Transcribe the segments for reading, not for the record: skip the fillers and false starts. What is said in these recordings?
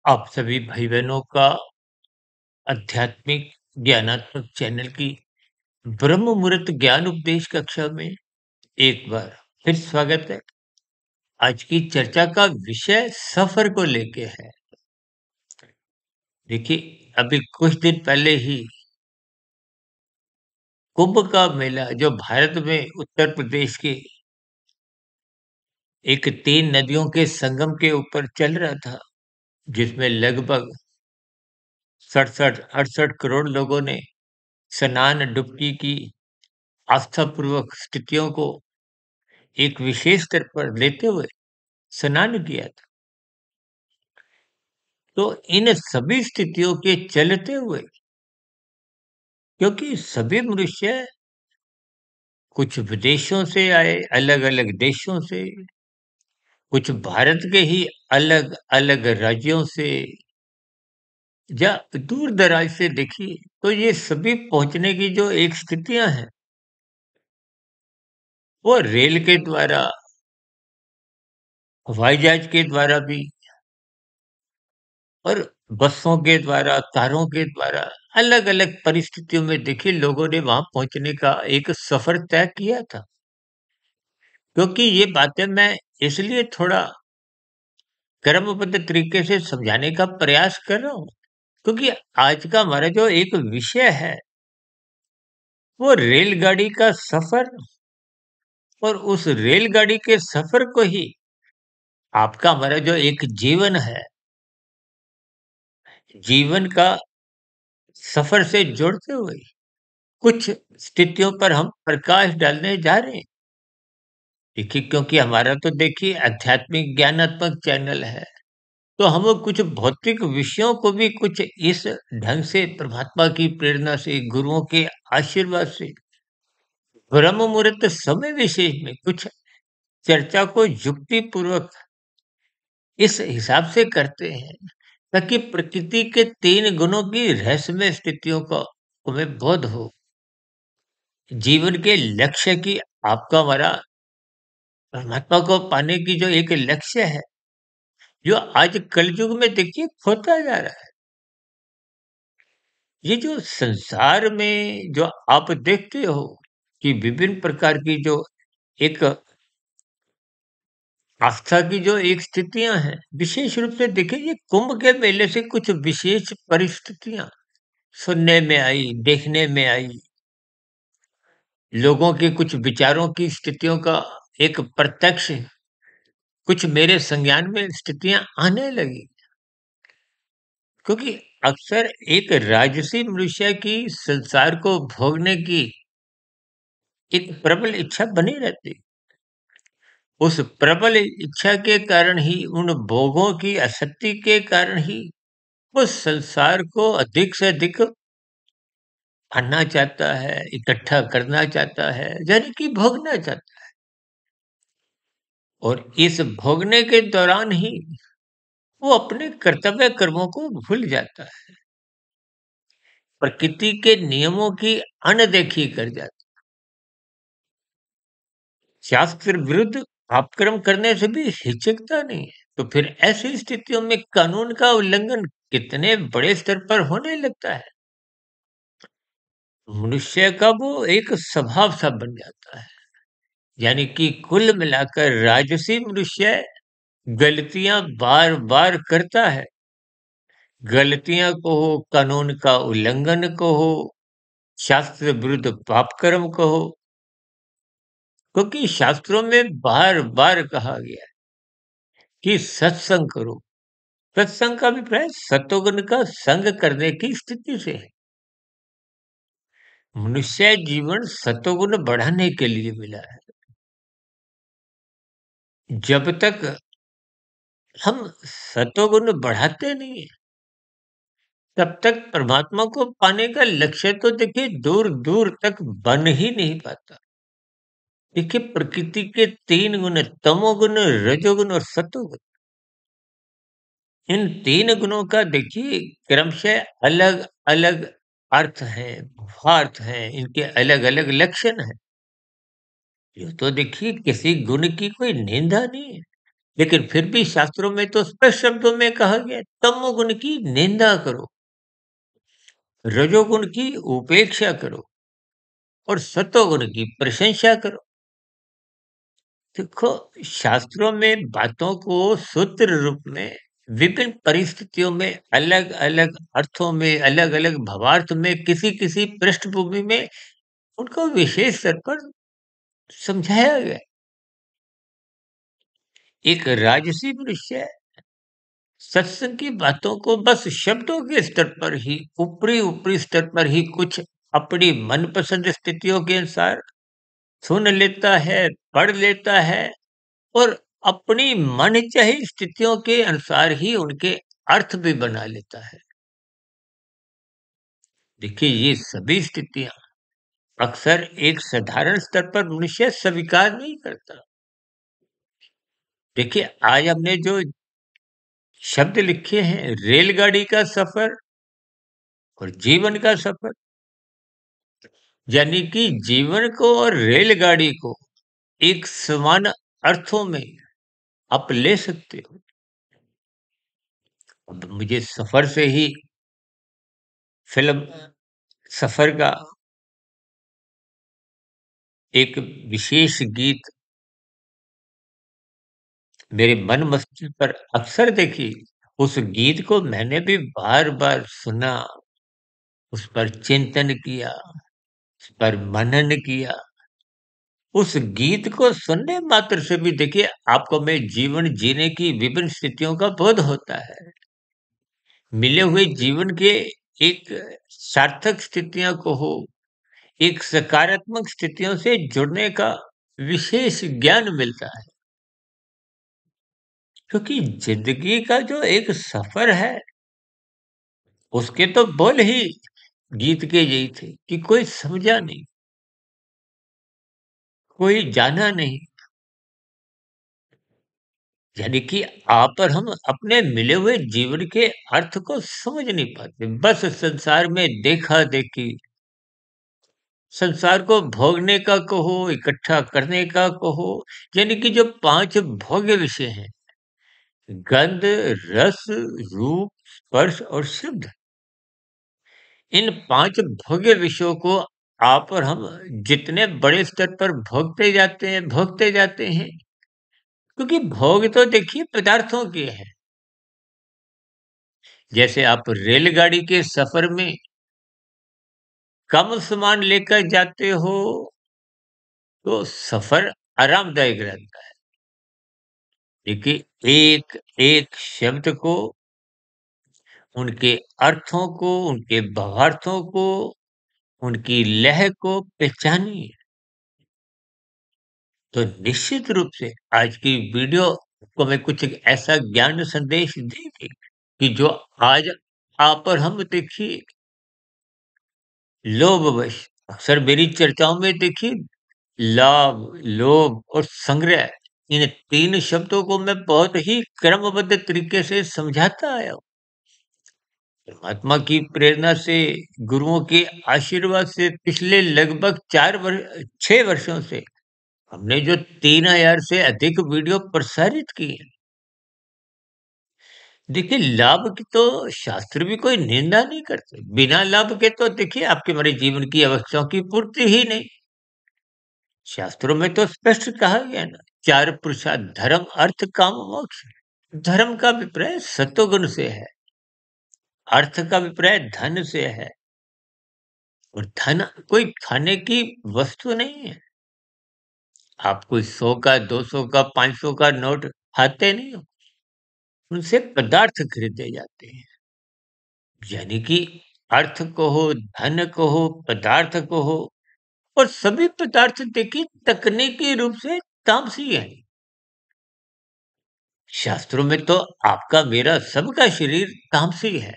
आप सभी भाई बहनों का आध्यात्मिक ज्ञानात्मक चैनल की ब्रह्म मुहूर्त ज्ञान उपदेश कक्षा में एक बार फिर स्वागत है। आज की चर्चा का विषय सफर को लेके है। देखिए, अभी कुछ दिन पहले ही कुंभ का मेला जो भारत में उत्तर प्रदेश के एक 3 नदियों के संगम के ऊपर चल रहा था, जिसमें लगभग 67-68 करोड़ लोगों ने स्नान डुबकी की आस्थापूर्वक स्थितियों को एक विशेष स्तर पर लेते हुए स्नान किया था। तो इन सभी स्थितियों के चलते हुए, क्योंकि सभी मनुष्य कुछ विदेशों से आए, अलग-अलग देशों से, कुछ भारत के ही अलग-अलग राज्यों से या दूर-दराज से, देखिए, तो ये सभी पहुंचने की जो एक स्थितियां हैं, वो रेल के द्वारा, हवाई जहाज के द्वारा भी और बसों के द्वारा, कारों के द्वारा, अलग-अलग परिस्थितियों में देखिए लोगों ने वहां पहुंचने का एक सफर तय किया था। क्योंकि ये बातें मैं इसलिए थोड़ा क्रमबद्ध तरीके से समझाने का प्रयास कर रहा हूँ, क्योंकि आज का हमारा जो एक विषय है, वो रेलगाड़ी का सफर, और उस रेलगाड़ी के सफर को ही आपका हमारा जो एक जीवन है, जीवन का सफर से जोड़ते हुए कुछ स्थितियों पर हम प्रकाश डालने जा रहे हैं। देखिए, क्योंकि हमारा तो देखिए आध्यात्मिक ज्ञानात्मक चैनल है, तो हम कुछ भौतिक विषयों को भी कुछ इस ढंग से परमात्मा की प्रेरणा से, गुरुओं के आशीर्वाद से, ब्रह्म मुहूर्त समय विशेष में कुछ चर्चा को युक्ति पूर्वक इस हिसाब से करते हैं, ताकि प्रकृति के 3 गुणों की रहस्यमय स्थितियों का तुम्हें बोध हो। जीवन के लक्ष्य की, आपका हमारा परमात्मा को पाने की जो एक लक्ष्य है, जो आज कलयुग में देखिए खोता जा रहा है। ये जो संसार में जो आप देखते हो कि विभिन्न प्रकार की जो एक आस्था की जो एक स्थितियां हैं, विशेष रूप से देखिए ये कुंभ के मेले से कुछ विशेष परिस्थितियां सुनने में आई, देखने में आई, लोगों के कुछ विचारों की स्थितियों का एक प्रत्यक्ष कुछ मेरे संज्ञान में स्थितियां आने लगी। क्योंकि अक्सर एक राजसी मनुष्य की संसार को भोगने की एक प्रबल इच्छा बनी रहती। उस प्रबल इच्छा के कारण ही, उन भोगों की आसक्ति के कारण ही वो संसार को अधिक से अधिक पाना चाहता है, इकट्ठा करना चाहता है, यानी कि भोगना चाहता है। और इस भोगने के दौरान ही वो अपने कर्तव्य कर्मों को भूल जाता है, प्रकृति के नियमों की अनदेखी कर जाता है, शास्त्र विरुद्ध अपकर्म करने से भी हिचकता नहीं है। तो फिर ऐसी स्थितियों में कानून का उल्लंघन कितने बड़े स्तर पर होने लगता है, मनुष्य का वो एक स्वभाव सा बन जाता है। यानी कि कुल मिलाकर राजसी मनुष्य गलतियां बार बार करता है। गलतियां को हो, कानून का उल्लंघन को हो, शास्त्र विरुद्ध पाप कर्म को हो, क्योंकि शास्त्रों में बार बार कहा गया है कि सत्संग करो। सत्संग का अभिप्राय सत्वगुण का संग करने की स्थिति से है। मनुष्य जीवन सत्वगुण बढ़ाने के लिए मिला है। जब तक हम सत्वगुण बढ़ाते नहीं है, तब तक परमात्मा को पाने का लक्ष्य तो देखिए दूर दूर तक बन ही नहीं पाता। देखिए, प्रकृति के 3 गुण, तमोगुण, रजोगुण और सत्वगुण, इन 3 गुणों का देखिए क्रमशः अलग अलग अर्थ है, भावार्थ है, इनके अलग अलग लक्षण है। ये तो देखिए किसी गुण की कोई निंदा नहीं है, लेकिन फिर भी शास्त्रों में तो स्पष्ट शब्दों में कहा गया, तमोगुण की निंदा करो, रजोगुण की उपेक्षा करो और सतोगुण की प्रशंसा करो। देखो, शास्त्रों में बातों को सूत्र रूप में विभिन्न परिस्थितियों में अलग-अलग अर्थों में, अलग-अलग भावार्थ में, किसी-किसी पृष्ठभूमि में उनको विशेष स्तर पर समझाया गया है। एक राजसी मनुष्य सत्संग की बातों को बस शब्दों के स्तर पर ही, ऊपरी-ऊपरी स्तर पर ही कुछ अपनी मनपसंद स्थितियों के अनुसार सुन लेता है, पढ़ लेता है और अपनी मनचाही स्थितियों के अनुसार ही उनके अर्थ भी बना लेता है। देखिए, ये सभी स्थितियाँ अक्सर एक साधारण स्तर पर मनुष्य स्वीकार नहीं करता। देखिए, आज हमने जो शब्द लिखे हैं, रेलगाड़ी का सफर और जीवन का सफर, यानी कि जीवन को और रेलगाड़ी को एक समान अर्थों में आप ले सकते हो। अब मुझे सफर से ही फ़िल्म सफर का एक विशेष गीत मेरे मन मस्तिष्क पर अक्सर देखी, उस गीत को मैंने भी बार-बार सुना, उस पर चिंतन किया, उस पर मनन किया। उस गीत को सुनने मात्र से भी देखिए आपको में जीवन जीने की विभिन्न स्थितियों का बोध होता है। मिले हुए जीवन के एक सार्थक स्थितियाँ को हो, एक सकारात्मक स्थितियों से जुड़ने का विशेष ज्ञान मिलता है। क्योंकि ज़िंदगी का जो एक सफ़र है, उसके तो बोल ही गीत के यही थे कि कोई समझा नहीं, कोई जाना नहीं। यानी कि आप और हम अपने मिले हुए जीवन के अर्थ को समझ नहीं पाते। बस संसार में देखा-देखी, संसार को भोगने का कहो, इकट्ठा करने का कहो, यानी कि जो 5 भोग्य विषय हैं, गंध, रस, रूप, स्पर्श और शब्द। इन 5 भोग्य विषयों को आप और हम जितने बड़े स्तर पर भोगते जाते हैं, क्योंकि भोग तो देखिए पदार्थों के हैं। जैसे आप रेलगाड़ी के सफर में कम सामान लेकर जाते हो, तो सफर आरामदायक रहता है। देखिए, एक-एक शब्द को, उनके अर्थों को, उनके भावार्थों को, उनकी लय को पहचानिए। तो निश्चित रूप से आज की वीडियो को मैं कुछ एक ऐसा ज्ञान संदेश देगी कि जो आज आप और हम देखिए लोभवश अक्सर मेरी चर्चाओं में देखिए लाभ, लोभ और संग्रह, इन 3 शब्दों को मैं बहुत ही क्रमबद्ध तरीके से समझाता आया हूँ। परमात्मा की प्रेरणा से, गुरुओं के आशीर्वाद से पिछले लगभग 6 वर्षों से हमने जो 3000 से अधिक वीडियो प्रसारित किए हैं। देखिए, लाभ की तो शास्त्र भी कोई निंदा नहीं करते। बिना लाभ के तो देखिए आपके हमारे जीवन की आवश्यकताओं की पूर्ति ही नहीं। शास्त्रों में तो स्पष्ट कहा गया है ना, 4 पुरुषार्थ धर्म, अर्थ, काम, मोक्ष। धर्म का अभिप्राय सत्वगुण से है, अर्थ का अभिप्राय धन से है और धन कोई खाने की वस्तु नहीं है। आप कोई 100 का, 200 का, 500 का नोट खाते नहीं हो, उनसे पदार्थ खरीदे जाते हैं। यानी कि अर्थ कहो, धन कहो, पदार्थ कहो और सभी पदार्थ देखिए तकनीकी रूप से तामसी है। शास्त्रों में तो आपका मेरा सबका शरीर तामसी है।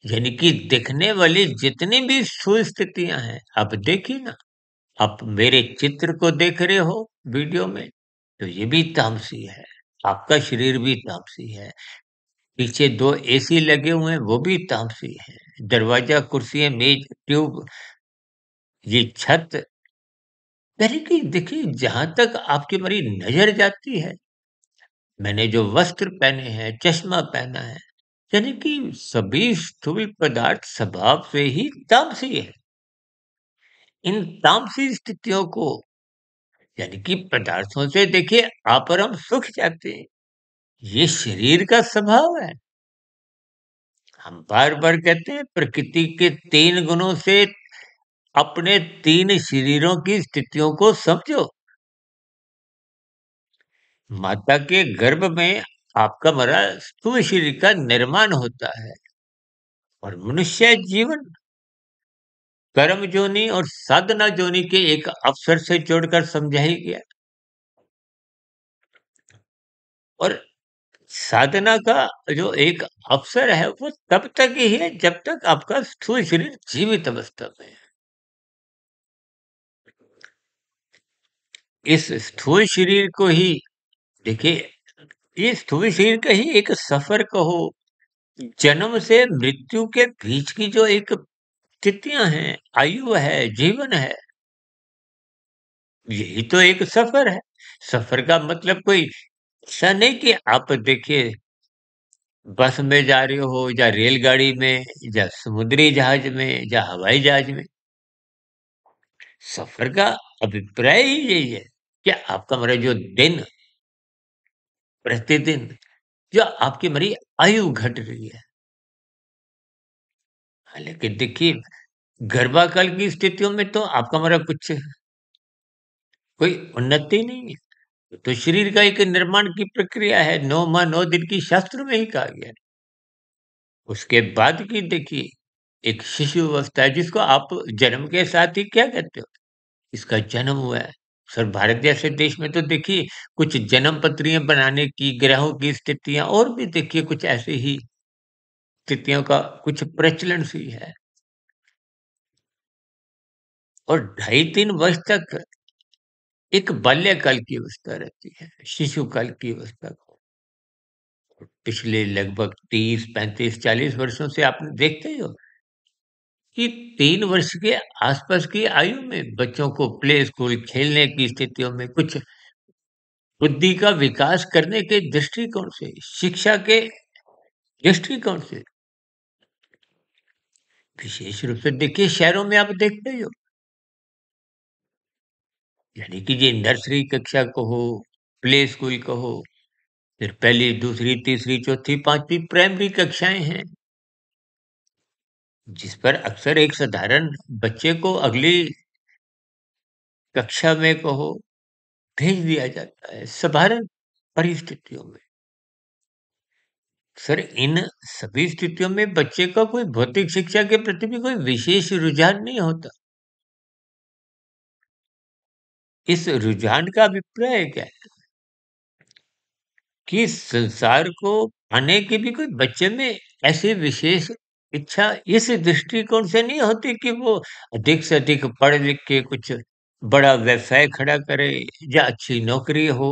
यानी कि दिखने वाली जितनी भी सुस्थितियां हैं, आप देखिए ना, आप मेरे चित्र को देख रहे हो वीडियो में, तो ये भी तामसी है। आपका शरीर भी तामसी है। पीछे 2 एसी लगे हुए हैं, वो भी तामसी हैं। दरवाजा, कुर्सियाँ, मेज, ट्यूब, ये छत, यानी कि देखिए जहाँ तक आपकी हमारी नज़र जाती है, मैंने जो वस्त्र पहने हैं, चश्मा पहना है, यानी कि सभी स्थूल पदार्थ स्वभाव से ही तामसी है। इन तामसी स्थितियों को यानी कि पदार्थों से देखिए आप और हम सुख जाते हैं। ये शरीर का स्वभाव है। हम बार-बार कहते हैं प्रकृति के 3 गुणों से अपने 3 शरीरों की स्थितियों को समझो। माता के गर्भ में आपका मरा स्थूल शरीर का निर्माण होता है और मनुष्य जीवन कर्म जोनि और साधना जोनि के एक अवसर से जोड़कर समझाई गया और साधना का जो एक अवसर है वो तब तक ही है जब तक आपका स्थूल शरीर जीवित अवस्था में है। इस स्थूल शरीर को ही देखिए ये स्थूल शरीर का ही एक सफर कहो, जन्म से मृत्यु के बीच की जो एक स्थितियां हैं, आयु है, जीवन है, यही तो एक सफर है। सफर का मतलब कोई ऐसा नहीं कि आप देखिए बस में जा रहे हो या रेलगाड़ी में या समुद्री जहाज में या हवाई जहाज में। सफर का अभिप्राय ही यही है कि आपका मतलब जो दिन प्रतिदिन जो आपकी मरी आयु घट रही है। हालांकि देखिए गर्भाकाल की स्थितियों में तो आपका हमारा कुछ कोई उन्नति नहीं है। तो शरीर का एक निर्माण की प्रक्रिया है, 9 माह 9 दिन की शास्त्र में ही कहा गया है। उसके बाद की देखिए एक शिशु अवस्था है जिसको आप जन्म के साथ ही क्या कहते हो? इसका जन्म हुआ है। सर भारत जैसे देश में तो देखिए कुछ जन्म पत्रियाँ बनाने की, ग्रहों की स्थितियाँ और भी देखिए कुछ ऐसे ही स्थितियों का कुछ प्रचलन सी है। और ढाई 3 वर्ष तक एक बाल्यकाल की अवस्था रहती है, शिशु काल की अवस्था को। पिछले लगभग 30, 35, 40 वर्षों से आप देखते ही हो कि 3 वर्ष के आसपास की आयु में बच्चों को प्ले स्कूल खेलने की स्थितियों में कुछ बुद्धि का विकास करने के दृष्टिकोण से, शिक्षा के दृष्टिकोण से, विशेष रूप से देखिए शहरों में आप देखते ही हो, यानी कि ये नर्सरी कक्षा कहो, प्ले स्कूल कहो, फिर पहली, दूसरी, तीसरी, चौथी, 5वीं प्राइमरी कक्षाएँ हैं। जिस पर अक्सर एक साधारण बच्चे को अगली कक्षा में कहो भेज दिया जाता है साधारण परिस्थितियों में। सर इन सभी स्थितियों में बच्चे का कोई भौतिक शिक्षा के प्रति भी कोई विशेष रुझान नहीं होता। इस रुझान का अभिप्राय क्या है कि संसार को पाने की भी कोई बच्चे में ऐसी विशेष इच्छा इस दृष्टिकोण से नहीं होती कि वो अधिक से अधिक पढ़ लिख के कुछ बड़ा व्यवसाय खड़ा करे या अच्छी नौकरी हो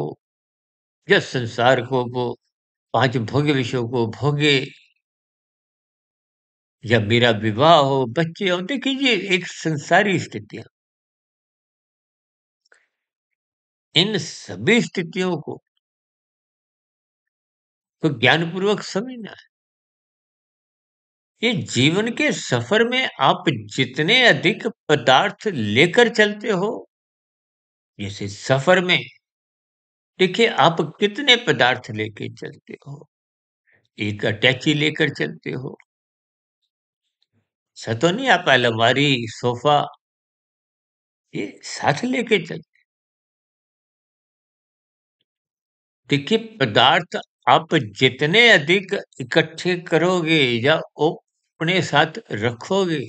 या संसार को वो 5 भोग्य विषयों को भोगे या मेरा विवाह हो, बच्चे हों। देखिए ये एक संसारी स्थितियाँ, इन सभी स्थितियों को तो ज्ञानपूर्वक समझना है। ये जीवन के सफर में आप जितने अधिक पदार्थ लेकर चलते हो, जैसे सफर में देखिए आप कितने पदार्थ लेके चलते हो। एक अटैची लेकर चलते हो, ऐसा तो नहीं आप अलमारी, सोफा ये साथ लेके चलते। देखिए पदार्थ आप जितने अधिक इकट्ठे करोगे या अपने साथ रखोगे,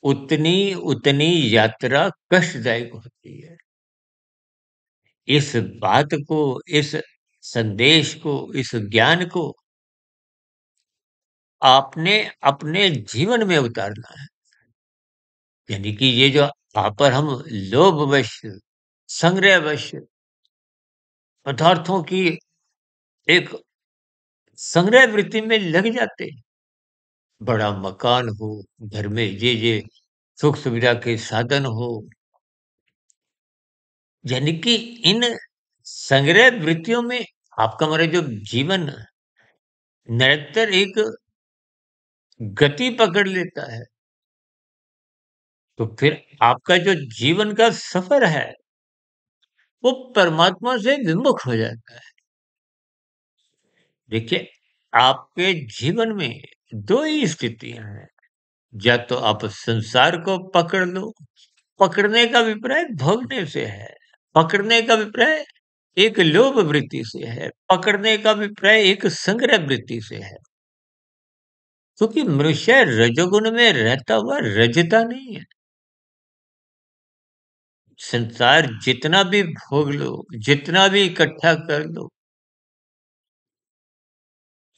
उतनी यात्रा कष्टदायक होती है। इस बात को, इस संदेश को, इस ज्ञान को आपने अपने जीवन में उतारना है। यानी कि ये जो आप पर हम लोभवश, संग्रहवश पदार्थों की एक संग्रह वृत्ति में लग जाते हैं। बड़ा मकान हो, घर में ये सुख सुविधा के साधन हो, यानी कि इन संग्रह वृत्तियों में आपका हमारा जो जीवन निरंतर एक गति पकड़ लेता है, तो फिर आपका जो जीवन का सफर है, वो परमात्मा से विमुख हो जाता है। देखिए, आपके जीवन में 2 ही स्थितियाँ हैं, या तो आप संसार को पकड़ लो, पकड़ने का अभिप्राय भोगने से है, पकड़ने का अभिप्राय एक लोभ वृत्ति से है, पकड़ने का अभिप्राय एक संग्रह वृत्ति से है। क्योंकि मनुष्य रजोगुण में रहता हुआ रजता नहीं है। संसार जितना भी भोग लो, जितना भी इकट्ठा कर लो,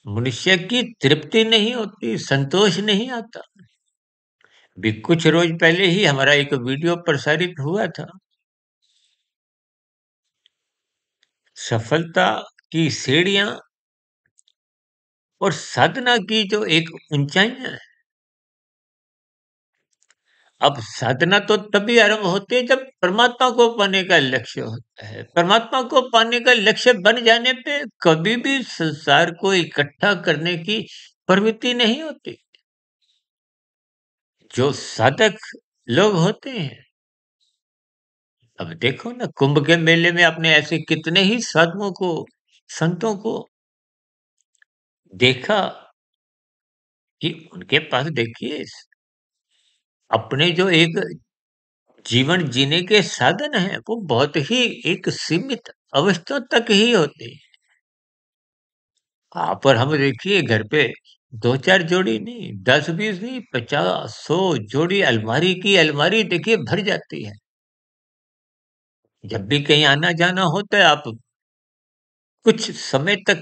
मनुष्य की तृप्ति नहीं होती, संतोष नहीं आता। अभी कुछ रोज पहले ही हमारा एक वीडियो प्रसारित हुआ था। सफलता की सीढ़ियां और साधना की जो एक ऊंचाइयां है। अब साधना तो तभी आरंभ होती है जब परमात्मा को पाने का लक्ष्य होता है। परमात्मा को पाने का लक्ष्य बन जाने पे कभी भी संसार को इकट्ठा करने की प्रवृत्ति नहीं होती। जो साधक लोग होते हैं, अब देखो ना, कुंभ के मेले में आपने ऐसे कितने ही साधुओं को, संतों को देखा कि उनके पास देखिए अपने जो एक जीवन जीने के साधन हैं, वो बहुत ही एक सीमित अवस्था तक ही होते हैं। पर हम देखिए घर पे 2-4 जोड़ी नहीं, 10-20 नहीं, 50-100 जोड़ी अलमारी की अलमारी देखिए भर जाती है। जब भी कहीं आना-जाना होता है, आप कुछ समय तक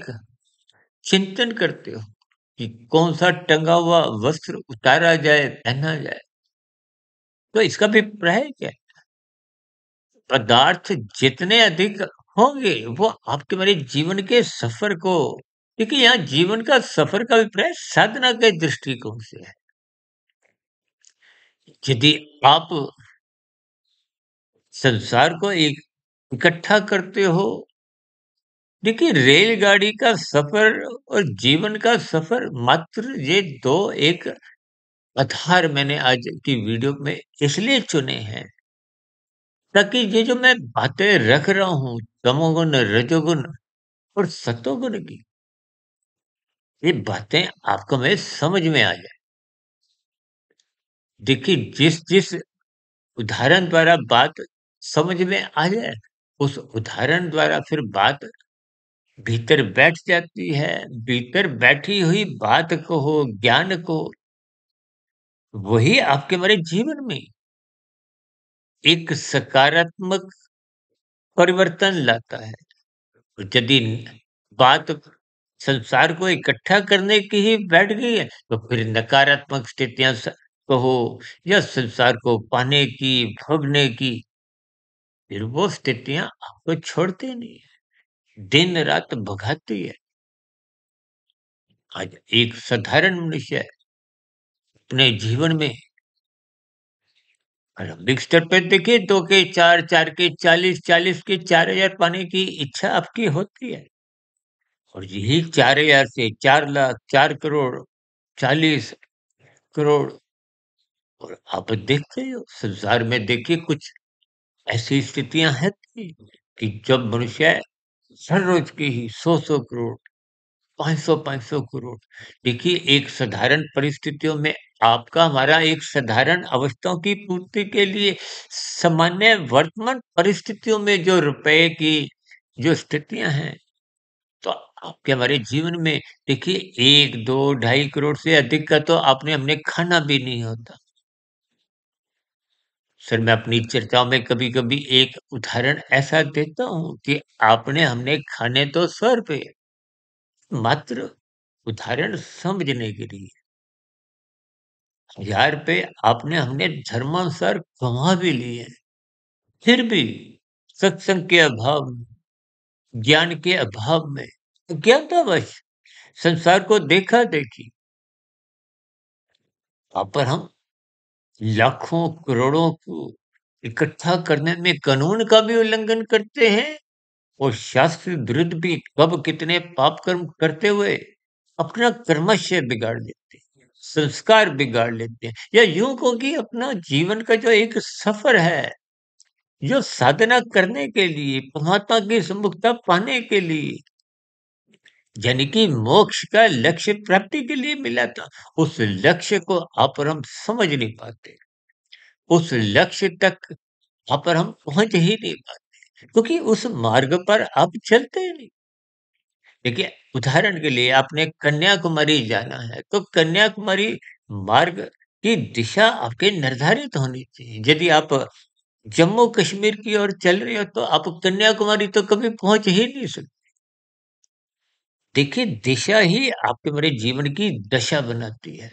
चिंतन करते हो कि कौन-सा टंगा हुआ वस्त्र उतारा जाए, पहना जाए। तो इसका अभिप्राय क्या है? पदार्थ जितने अधिक होंगे, वो आपके मेरे जीवन के सफर को, देखिए यहाँ जीवन का सफर का अभिप्राय साधना के दृष्टिकोण से है। यदि आप संसार को एक इकट्ठा करते हो, देखिए रेलगाड़ी का सफर और जीवन का सफर मात्र ये 2 एक आधार मैंने आज की वीडियो में इसलिए चुने हैं, ताकि ये जो मैं बातें रख रहा हूँ, तमोगुण, रजोगुण और सतोगुण की, ये बातें आपको मेरे समझ में आ जाए। देखिए जिस उदाहरण द्वारा बात समझ में आ जाए, उस उदाहरण द्वारा फिर बात भीतर बैठ जाती है। भीतर बैठी हुई बात को हो, ज्ञान को, वही आपके हमारे जीवन में एक सकारात्मक परिवर्तन लाता है। और यदि बात संसार को इकट्ठा करने की ही बैठ गई है, तो फिर नकारात्मक स्थितियाँ कहो या संसार को पाने की, भोगने की, फिर वो स्थितियाँ आपको छोड़ती नहीं है, दिन-रात भगाती है। आज एक साधारण मनुष्य अपने जीवन में आरंभिक स्तर पे देखिए 2 के 4, 4 के 40, 40 के 4000 पाने की इच्छा आपकी होती है। और यही 4000 से 4 लाख, 4 करोड़, 40 करोड़, और आप देखते हो संसार में देखिए कुछ ऐसी स्थितियां हैं कि जब मनुष्य हर रोज की ही 100-100 करोड़, 500-500 करोड़, देखिए एक साधारण परिस्थितियों में आपका हमारा एक साधारण अवस्थाओं की पूर्ति के लिए सामान्य वर्तमान परिस्थितियों में जो रुपए की जो स्थितियां हैं, तो आपके हमारे जीवन में देखिए 1, 2, ढाई करोड़ से अधिक का तो आपने हमने खाना भी नहीं होता। सर मैं अपनी चर्चाओं में कभी-कभी एक उदाहरण ऐसा देता हूँ कि आपने हमने खाने तो ₹100, मात्र उदाहरण समझने के लिए। ₹1000 आपने हमने धर्मानुसार कमा भी लिए, फिर भी सत्संग के अभाव में, ज्ञान के अभाव में, अज्ञानतावश संसार को देखा-देखी, पर हम लाखों करोड़ों को इकट्ठा करने में कानून का भी उल्लंघन करते हैं और शास्त्र विरुद्ध भी कब कितने पाप कर्म करते हुए अपना कर्मशय बिगाड़ लेते हैं, संस्कार बिगाड़ लेते हैं, या यूं कहो कि अपना जीवन का जो एक सफर है, जो साधना करने के लिए, परमात्मा की सम्मुखता पाने के लिए, यानी कि मोक्ष का लक्ष्य प्राप्ति के लिए मिला था, उस लक्ष्य को आप और हम समझ नहीं पाते। उस लक्ष्य तक आप और हम पहुँच ही नहीं पाते, क्योंकि उस मार्ग पर आप चलते ही नहीं। देखिए, उदाहरण के लिए आपने कन्याकुमारी जाना है, तो कन्याकुमारी मार्ग की दिशा आपकी निर्धारित होनी चाहिए। यदि आप जम्मू कश्मीर की ओर चल रहे हो, तो आप कन्याकुमारी तो कभी पहुँच ही नहीं सकते। देखिए, दिशा ही आपके मेरे जीवन की दशा बनाती है।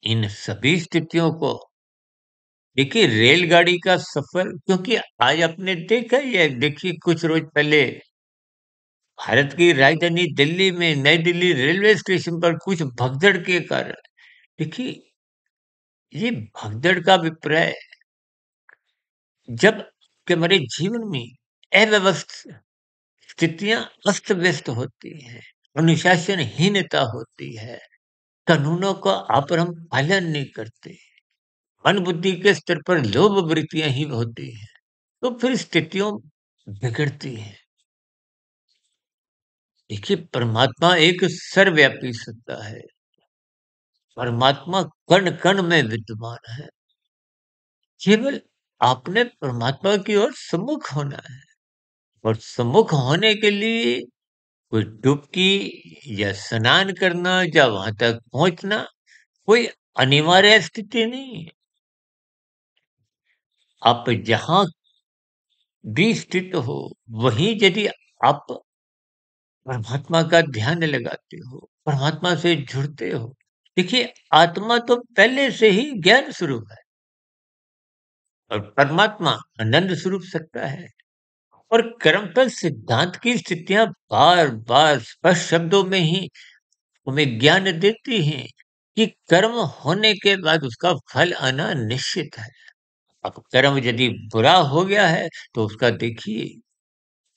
इन सभी स्थितियों को देखिए, रेलगाड़ी का सफ़र, क्योंकि आज आपने देखा ही है, देखिए कुछ रोज़ पहले भारत की राजधानी दिल्ली में नई दिल्ली रेलवे स्टेशन पर कुछ भगदड़ के कारण, देखिए, ये भगदड़ का अभिप्राय जब कि हमारे जीवन में अव्यवस्थित स्थितियाँ अस्त-व्यस्त होती हैं, अनुशासनहीनता होती है, कानूनों का आप और हम पालन नहीं करते, मन बुद्धि के स्तर पर लोभ वृत्तियाँ ही होती हैं, तो फिर स्थितियों बिगड़ती हैं। देखिए, परमात्मा एक सर्वव्यापी सत्ता है। परमात्मा कण-कण में विद्यमान है। केवल आपने परमात्मा की ओर सम्मुख होना है, और सम्मुख होने के लिए कोई डुबकी या स्नान करना या वहां तक पहुंचना कोई अनिवार्य स्थिति नहीं है। आप जहां भी स्थित हो, वहीं यदि आप परमात्मा का ध्यान लगाते हो, परमात्मा से जुड़ते हो, देखिए, आत्मा तो पहले से ही ज्ञान स्वरूप है, और परमात्मा आनंद स्वरूप सत्ता है। और कर्मफल सिद्धांत की स्थितियां बार बार स्पष्ट शब्दों में ही हमें ज्ञान देती हैं कि कर्म होने के बाद उसका फल आना निश्चित है। अब कर्म यदि बुरा हो गया है, तो उसका देखिए,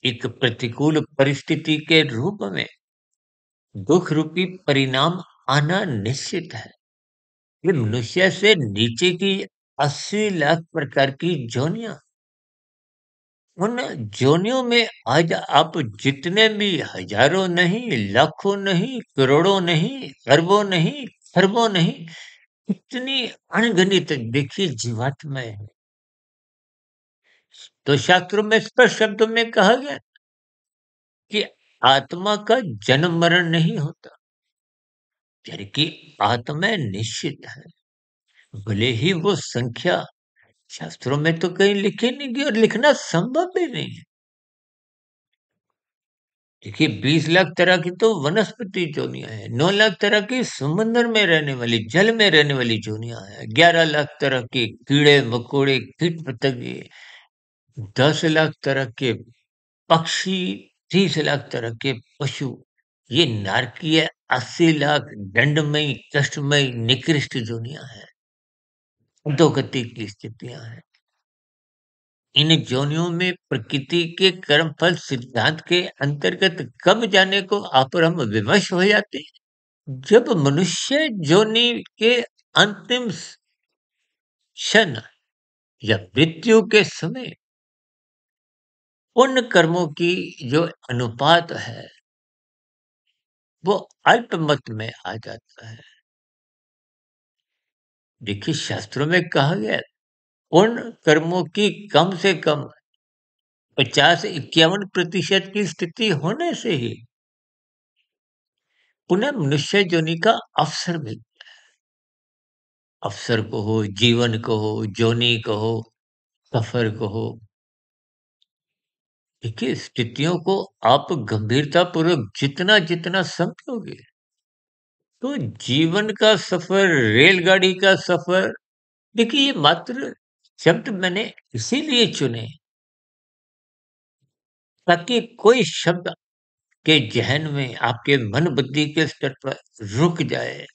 एक प्रतिकूल परिस्थिति के रूप में दुख रूपी परिणाम आना निश्चित है। ये मनुष्य से नीचे की 80 लाख प्रकार की जोनियां, उन जोनियों में आज आप जितने भी हजारों नहीं, लाखों नहीं, करोड़ों नहीं, अरबों नहीं, खरबों नहीं, इतनी अनगिनत देखिए जीवात्माएं हैं। तो शास्त्रों में स्पष्ट शब्दों में कहा गया कि आत्मा का जन्म मरण नहीं होता, यानी कि आत्मा निश्चित है। भले ही वो संख्या शास्त्रों में तो कहीं लिखी नहीं गई, और लिखना संभव भी नहीं है। देखिए, 20 लाख तरह की तो वनस्पति जोनियां हैं, 9 लाख तरह की समुद्र में रहने वाली, जल में रहने वाली जोनियां हैं, 11 लाख तरह के कीड़े मकोड़े कीट पतंगे, 10 लाख तरह के पक्षी, 30 लाख तरह के पशु, ये नारकीय 80 लाख दंडमयी कष्टमयी निकृष्ट जोनियां हैं, अधोगति की स्थितियां हैं। इन जोनियों में प्रकृति के कर्मफल सिद्धांत के अंतर्गत कब जाने को आप और हम विवश हो जाते हैं, जब मनुष्य जोनि के अंतिम क्षण या मृत्यु के समय उन कर्मों की जो अनुपात है, वो अल्पमत में आ जाता है। देखिए, शास्त्रों में कहा गया है, उन कर्मों की कम से कम 50-51% की स्थिति होने से ही पुनः मनुष्य जोनि का अवसर मिलता। अवसर कहो, जीवन कहो, जोनि कहो, सफर कहो, देखिए, स्थितियों को आप गंभीरतापूर्वक जितना जितना समझोगे, तो जीवन का सफर, रेलगाड़ी का सफर, देखिए, ये मात्र शब्द मैंने इसीलिए चुने ताकि कोई शब्द के ज़हन में, आपके मन बुद्धि के स्तर पर रुक जाए।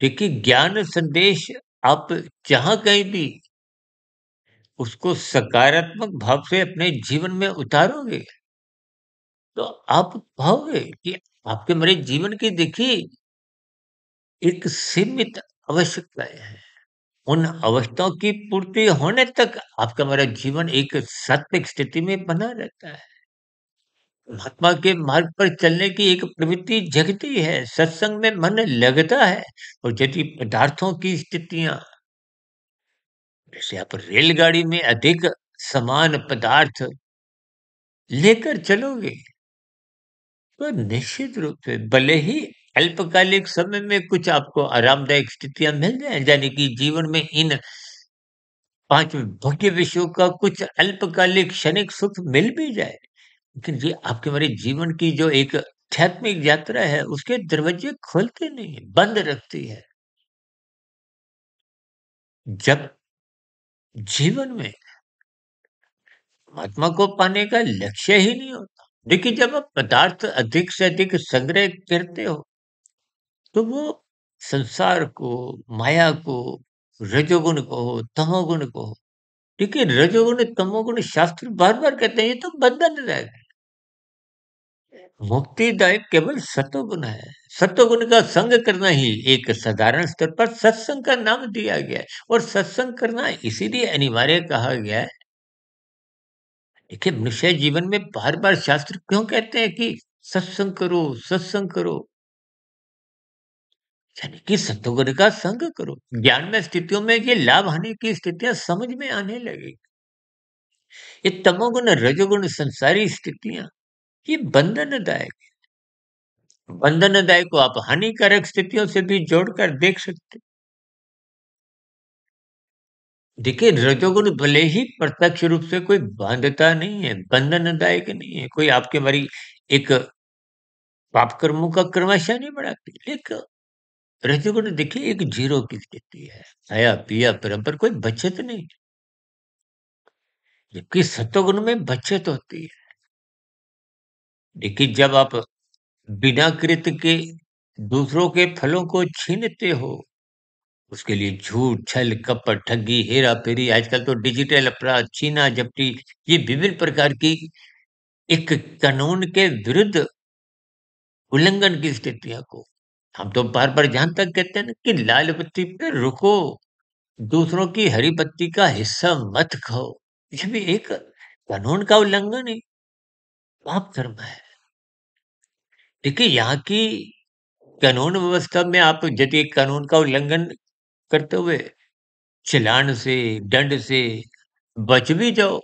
देखिए, ज्ञान संदेश आप जहाँ कहीं भी उसको सकारात्मक भाव से अपने जीवन में उतारोगे, तो आप पाओगे कि आपके मेरे जीवन की देखिए एक सीमित आवश्यकताएँ हैं। उन आवश्यकताओं की पूर्ति होने तक आपका मेरा जीवन एक सात्विक स्थिति में बना रहता है। महात्मा के मार्ग पर चलने की एक प्रवृत्ति जगती है, सत्संग में मन लगता है और यदि पदार्थों की स्थितियाँ जैसे आप रेलगाड़ी में अधिक समान पदार्थ लेकर चलोगे, तो निश्चित रूप से भले ही अल्पकालिक समय में कुछ आपको आरामदायक स्थितियाँ मिल जाएँ, यानी कि जीवन में इन 5 भौतिक विषयों का कुछ अल्पकालिक क्षणिक सुख मिल भी जाए, लेकिन ये आपके हमारे जीवन की जो एक आध्यात्मिक यात्रा है, उसके दरवाजे खोलते नहीं है, बंद रखती है। जब जीवन में आत्मा को पाने का लक्ष्य ही नहीं होता। देखिए, जब आप पदार्थ अधिक से अधिक संग्रह करते हो, तो वो संसार को, माया को, रजोगुण को हो, तमोगुण को हो, देखिए रजोगुण, तमोगुण शास्त्र बार-बार कहते हैं, ये तो बंधनदायक है। मुक्तिदायक केवल सतोगुण है। सतोगुण का संग करना ही एक साधारण स्तर पर सत्संग का नाम दिया गया है और सत्संग करना इसीलिए अनिवार्य कहा गया है। देखिए, मनुष्य जीवन में बार-बार शास्त्र क्यों कहते हैं कि सत्संग करो, सत्संग करो? यानी कि सतोगुण का संग करो। ज्ञान में स्थितियों में ये लाभ-हानि की स्थितियाँ समझ में आने लगेगी। ये तमोगुण, रजोगुण संसारी स्थितियाँ, ये बंधनदायक बंधनदायक को आप हानिकारक स्थितियों से भी जोड़कर देख सकते हैं। देखिए, रजोगुण भले ही प्रत्यक्ष रूप से कोई बांधता नहीं है, बंधनदायक नहीं है, कोई आपके हमारी एक पाप कर्मों का क्रमशः नहीं बढ़ाती। लेकिन रजोगुण देखिए एक जीरो की स्थिति है, खाया पिया बराबर कोई बचत नहीं, जबकि सत्वगुण में बचत होती है। देखिए, जब आप बिना कृत के दूसरों के फलों को छीनते हो, उसके लिए झूठ, छल, कपट, ठगी, हेरा-फेरी, आजकल तो डिजिटल अपराध, छीना-झपटी, ये विभिन्न प्रकार की एक कानून के विरुद्ध उल्लंघन की स्थितियों को हम तो बार-बार जहाँ तक कहते हैं ना कि लाल बत्ती पे रुको, दूसरों की हरी बत्ती का हिस्सा मत खाओ। ये भी एक कानून का उल्लंघन है, पाप कर्म है। देखिए, यहाँ की कानून व्यवस्था में आप यदि कानून का उल्लंघन करते हुए चालान से, दंड से बच भी जाओ,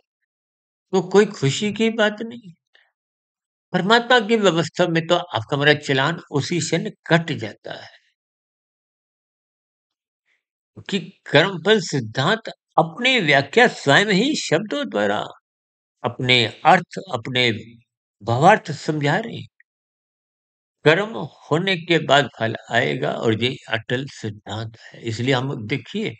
तो कोई खुशी की बात नहीं। परमात्मा की व्यवस्था में तो आपका मेरा चालान उसी क्षण कट जाता है, क्योंकि कर्मफल सिद्धांत अपनी व्याख्या स्वयं ही शब्दों द्वारा अपने अर्थ, अपने भावार्थ समझा रहे हैं। कर्म होने के बाद फल आएगा और ये अटल सिद्धांत है। इसलिए हम देखिए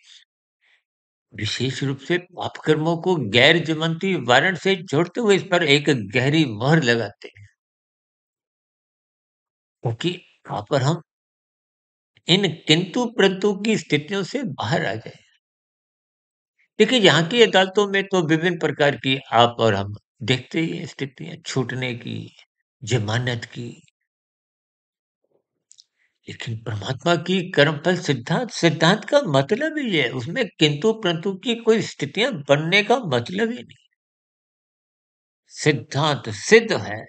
विशेष रूप से पाप कर्मों को गैर जमानती वारंट से जोड़ते हुए इस पर एक गहरी मोहर लगाते हैं, क्योंकि वहां पर हम इन किंतु परंतु की स्थितियों से बाहर आ जाए। देखिए, यहाँ की अदालतों में तो विभिन्न प्रकार की आप और हम देखते ही हैं स्थितियां, छूटने की, जमानत की, लेकिन परमात्मा की कर्मफल सिद्धांत सिद्धांत का मतलब ही है, उसमें किंतु परंतु की कोई स्थितियां बनने का मतलब ही नहीं। सिद्धांत सिद्ध है,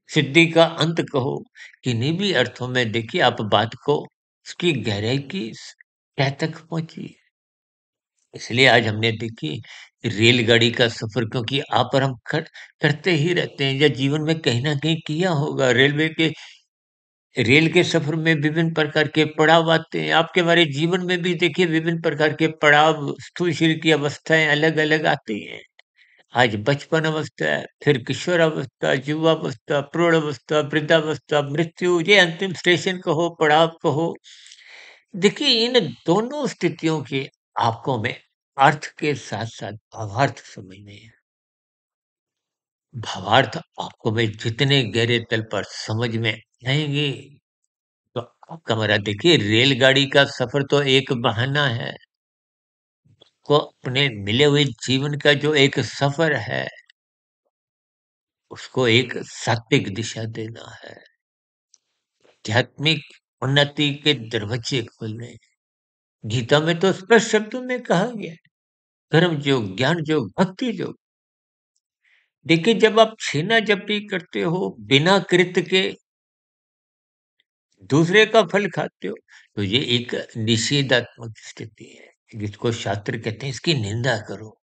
सिद्धि का अंत कहो, किन्हीं भी अर्थों में देखिए आप बात को उसकी गहराई की तह तक पहुंची। इसलिए आज हमने देखी रेलगाड़ी का सफर, क्योंकि आप और हम करते ही रहते हैं या जीवन में कहीं ना कहीं किया होगा। रेल के सफर में विभिन्न प्रकार के पड़ाव आते हैं। आपके हमारे जीवन में भी देखिए विभिन्न प्रकार के पड़ाव, स्थूल शरीर की अवस्थाएं अलग अलग आती हैं। आज बचपन अवस्था है, फिर किशोरावस्था, युवावस्था, प्रौढ़ावस्था, वृद्धावस्था, मृत्यु, ये अंतिम स्टेशन कहो, पड़ाव कहो। देखिए, इन दोनों स्थितियों के आपको में अर्थ के साथ-साथ भावार्थ समझने हैं। भावार्थ आपको में जितने गहरे तल पर समझ में आएँगे, तो आपका मेरा देखिए रेलगाड़ी का सफ़र तो एक बहाना है। को अपने मिले हुए जीवन का जो एक सफर है, उसको एक सात्विक दिशा देना है। आध्यात्मिक उन्नति के दरवाजे खोलने हैं। गीता में तो स्पष्ट शब्दों में कहा गया है, कर्म योग, ज्ञान योग, भक्ति योग। देखिए, जब आप छीना झपटी करते हो, बिना कृत के दूसरे का फल खाते हो, तो ये एक निषेधात्मक स्थिति है, जिसको शास्त्र कहते हैं इसकी निंदा करो।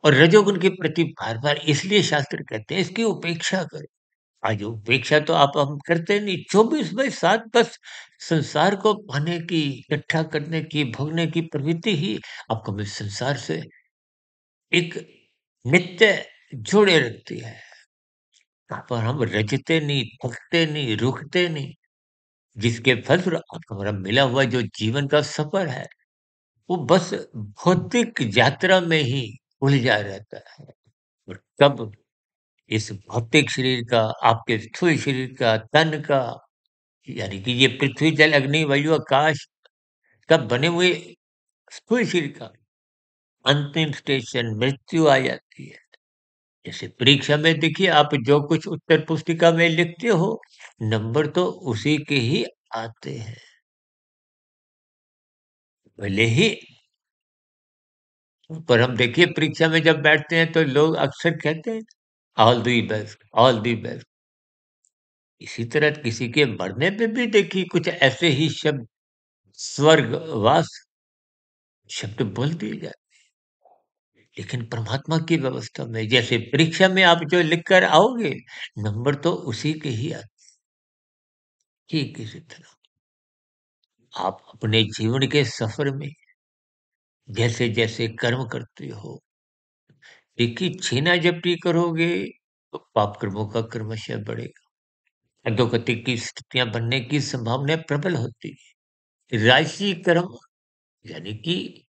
और रजोगुण के प्रति बार-बार इसलिए शास्त्र कहते हैं इसकी उपेक्षा करो। आज उपेक्षा तो आप हम करते नहीं, 24/7 बस संसार को पाने की, इकट्ठा करने की, भोगने की प्रवृत्ति ही आपको इस संसार से एक नित्य जोड़े रखती है। पर हम रजते नहीं, थकते नहीं, रुकते नहीं, जिसके फलस्वरूप हमारा मिला हुआ जो जीवन का सफर है, वो बस भौतिक यात्रा में ही उलझा रहता है। और कब इस भौतिक शरीर का, आपके स्थूल शरीर का, तन का, यानी कि ये पृथ्वी, जल, अग्नि, वायु, आकाश का बने हुए स्थूल शरीर का अंतिम स्टेशन मृत्यु आ जाती है। जैसे परीक्षा में देखिए, आप जो कुछ उत्तर पुस्तिका में लिखते हो, नंबर तो उसी के ही आते हैं। भले ही, पर हम देखिए परीक्षा में जब बैठते हैं तो लोग अक्सर कहते हैं all the best, all the best. इसी तरह किसी के मरने पे भी देखिए कुछ ऐसे ही शब्द, स्वर्गवास शब्द बोल दिए जाते हैं। लेकिन परमात्मा की व्यवस्था में, जैसे परीक्षा में आप जो लिख कर आओगे, नंबर तो उसी के ही आते हैं। किसी तरह आप अपने जीवन के सफर में जैसे जैसे कर्म करते हो, देखिए छीना झपटी करोगे तो पाप कर्मों का क्रमशः बढ़ेगा। अधोगति की स्थितियां बनने की संभावना प्रबल होती है। राशि कर्म, यानी कि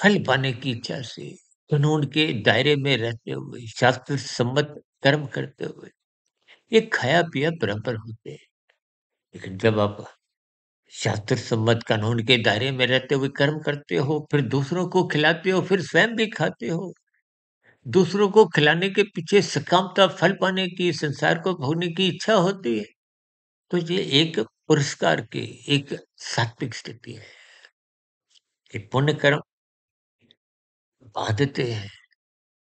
फल पाने की इच्छा से, कानून के दायरे में रहते हुए, शास्त्र सम्मत कर्म करते हुए, ये खाया पिया बराबर होते हैं। लेकिन जब आप शास्त्र सम्मत कानून के दायरे में रहते हुए कर्म करते हो, फिर दूसरों को खिलाते हो, फिर स्वयं भी खाते हो, दूसरों को खिलाने के पीछे सकामता, फल पाने की, संसार को भोगने की इच्छा होती है, तो ये एक पुरस्कार की एक सात्विक स्थिति है। ये पुण्य कर्म बांधते हैं,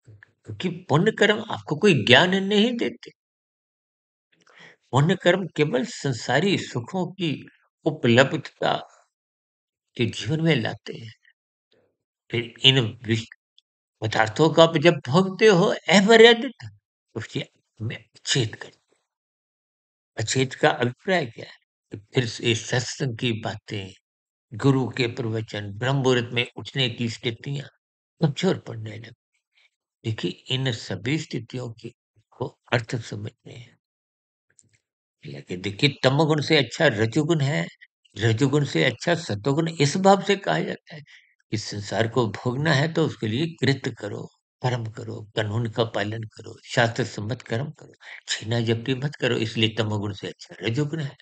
क्योंकि पुण्य कर्म आपको कोई ज्ञान नहीं देते। पुण्य कर्म केवल संसारी सुखों की उपलब्धता के जीवन में लाते हैं। फिर इन पदार्थों का आप जब भोगते हो अमर्यादित, तो में अछेत कर, अछेत का अभिप्राय क्या है? कि फिर से सत्संग की बातें, गुरु के प्रवचन, ब्रह्म मुहूर्त में उठने की स्थितियां कमजोर पड़ने लगी। देखिए, इन सभी स्थितियों की को अर्थ समझने हैं। लेकिन देखिए, तमोगुण से अच्छा रजोगुण है, रजोगुण से अच्छा सतोगुण इस भाव से कहा जाता है कि संसार को भोगना है तो उसके लिए कृत्य करो, कर्म करो, कानून का पालन करो, शास्त्र सम्मत कर्म करो, छीना झपटी मत करो, इसलिए तमोगुण से अच्छा रजोगुण है।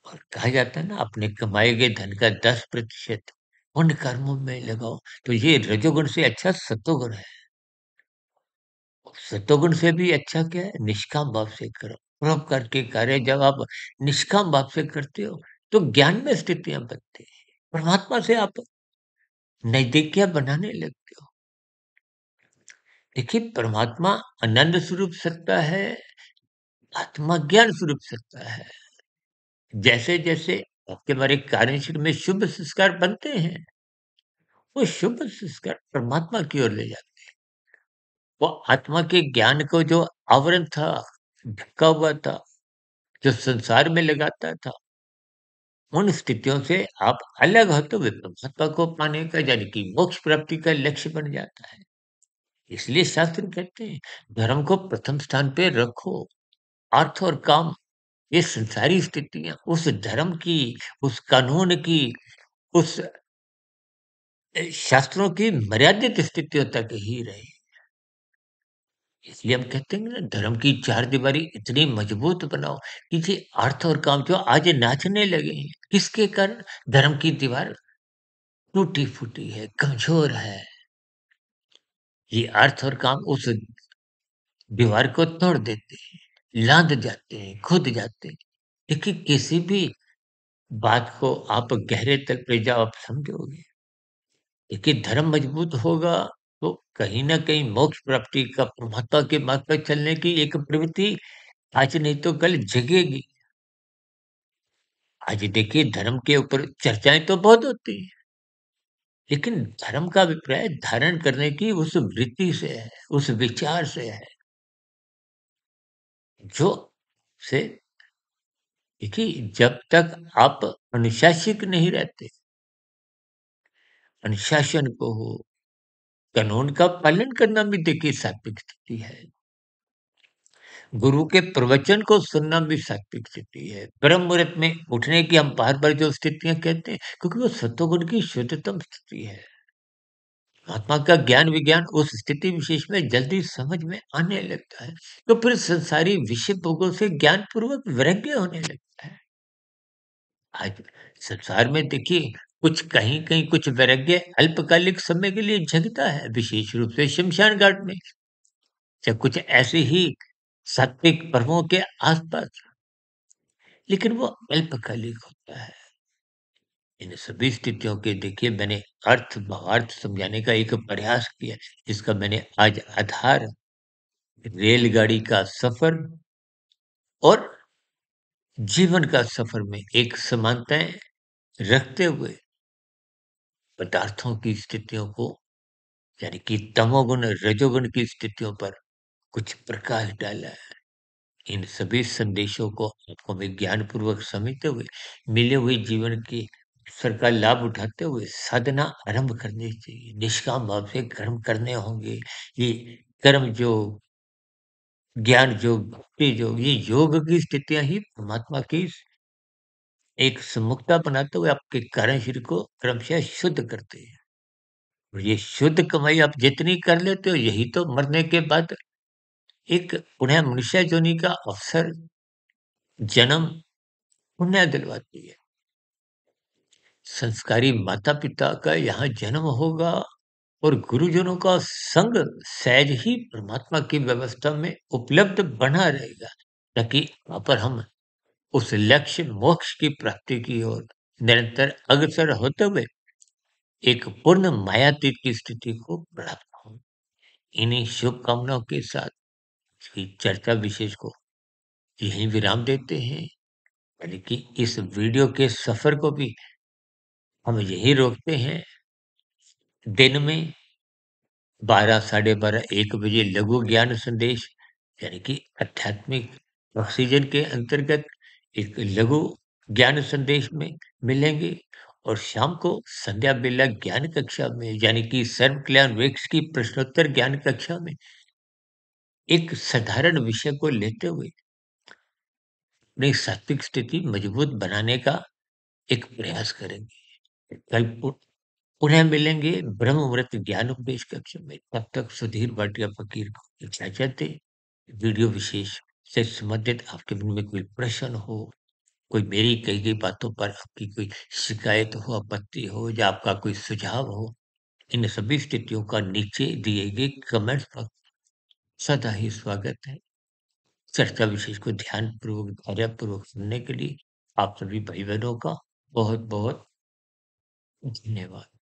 और कहा जाता है ना, अपने कमाए गए धन का 10% उन कर्मों में लगाओ, तो ये रजोगुण से अच्छा सतोगुण है। सतोगुण से भी अच्छा क्या है? निष्काम भाव से करो। परोपकार के कार्य जब आप निष्काम भाव से करते हो, तो ज्ञान में स्थितियाँ बनती हैं। परमात्मा से आप नज़दीकियाँ बनाने लगते हो। देखिए, परमात्मा आनंद स्वरूप सत्ता है, आत्मा ज्ञान स्वरूप सत्ता है। जैसे-जैसे आपके हमारे कार्यक्षेत्र में शुभ संस्कार बनते हैं, वो शुभ संस्कार परमात्मा की ओर ले जाते हैं। वो आत्मा के ज्ञान को जो आवरण था, ढका हुआ था, जो संसार में लगाता था, उन स्थितियों से आप अलग होते हुए परमात्मा को पाने का, यानी कि मोक्ष प्राप्ति का लक्ष्य बन जाता है। इसलिए शास्त्र कहते हैं, धर्म को प्रथम स्थान पे रखो। अर्थ और काम, ये संसारी स्थितियाँ उस धर्म की, उस कानून की, उस शास्त्रों की मर्यादित स्थितियों तक ही रहे। इसलिए हम कहते हैं ना, धर्म की चारदीवारी इतनी मजबूत बनाओ कि ये अर्थ और काम जो आज नाचने लगे हैं, किसके कारण? धर्म की दीवार टूटी-फूटी है, कमज़ोर है, ये अर्थ और काम उस दीवार को तोड़ देते हैं, लाँघ जाते हैं, खुद जाते हैं। देखिए किसी भी बात को आप गहरे तल पे जाओ आप समझोगे। देखिए धर्म मजबूत होगा तो कहीं न कहीं मोक्ष प्राप्ति का परमात्मा के मार्ग पर चलने की एक प्रवृत्ति आज नहीं तो कल जगेगी। आज देखिए धर्म के ऊपर चर्चाएँ तो बहुत होती हैं, लेकिन धर्म का अभिप्राय धारण करने की उस वृत्ति से है, उस विचार से है, जो से देखिए जब तक आप अनुशासित नहीं रहते, अनुशासन को हो, कानून का पालन करना भी देखिए सात्विक स्थिति है। गुरु के प्रवचन को सुनना भी सात्विक स्थिति है। ब्रह्म मुहूर्त में उठने की हम बार-बार जो स्थितियाँ कहते हैं, क्योंकि वो सत्वगुण की शुद्धतम स्थिति है। महात्मा का ज्ञान विज्ञान उस स्थिति विशेष में जल्दी समझ में आने लगता है। तो फिर संसारी विषय भोगों से ज्ञान पूर्वक वैराग्य होने लगता है। आज संसार में देखिए कुछ कहीं-कहीं कुछ वैराग्य अल्पकालिक समय के लिए जगता है, विशेष रूप से शमशान घाट में। या कुछ ऐसे ही सात्विक पर्वों के आसपास, लेकिन वो अल्पकालिक होता है। इन सभी स्थितियों के देखिए मैंने अर्थ भावार्थ समझाने का एक प्रयास किया, जिसका मैंने आज आधार रेलगाड़ी का सफर और जीवन का सफर में एक समानताएं रखते हुए पदार्थों की स्थितियों को यानी कि तमोगुण रजोगुण की स्थितियों पर कुछ प्रकाश डाला है। इन सभी संदेशों को आपको में ज्ञानपूर्वक समझते हुए मिले हुए जीवन के अवसर का लाभ उठाते हुए साधना आरंभ करनी चाहिए। निष्काम भाव से कर्म करने होंगे। ये कर्म जो ज्ञान योग, भक्ति योग, ये योग की स्थितियाँ ही परमात्मा की एक सम्मुखता बनाते हुए आपके कारण शरीर को क्रमशः शुद्ध करते हैं। और ये शुद्ध कमाई आप जितनी कर लेते हो यही तो मरने के बाद एक पुनः मनुष्य योनि का अवसर जन्म पुण्य दिलवाती है। संस्कारी माता-पिता का यहाँ जन्म होगा और गुरुजनों का संग सहज ही परमात्मा की व्यवस्था में उपलब्ध बना रहेगा, ताकि वहाँ पर हम उस लक्ष्य मोक्ष की प्राप्ति की ओर निरंतर अग्रसर होते हुए एक पूर्ण मायातीत की स्थिति को प्राप्त हों। इन्हीं शुभकामनाओं के साथ इसकी चर्चा विशेष को यहीं विराम देते हैं, यानी कि इस वीडियो के सफर को भी हम यहीं रोकते हैं। दिन में 12 साढ़े 12 1 बजे लघु ज्ञान संदेश यानी कि आध्यात्मिक ऑक्सीजन के अंतर्गत एक लघु ज्ञान संदेश में मिलेंगे और शाम को संध्या बेला ज्ञान कक्षा में यानी कि सर्व कल्याण वृक्ष की प्रश्नोत्तर ज्ञान कक्षा में एक साधारण विषय को लेते हुए अपनी सात्विक स्थिति मजबूत बनाने का एक प्रयास करेंगे। कल पुनः मिलेंगे ब्रह्म मुहूर्त ज्ञानोपदेश कक्ष में। तब तक सुधीर भाटिया फकीर को इजाजत दें। वीडियो विशेष से संबंधित आपके मन में कोई प्रश्न हो, कोई मेरी कही गई बातों पर आपकी कोई शिकायत हो, आपत्ति हो या आपका कोई सुझाव हो, इन सभी स्थितियों का नीचे दिए गए कमेंट्स पर सदा ही स्वागत है। चर्चा विशेष को ध्यानपूर्वक, धैर्यपूर्वक सुनने के लिए आप सभी भाई-बहनों का बहुत-बहुत धन्यवाद।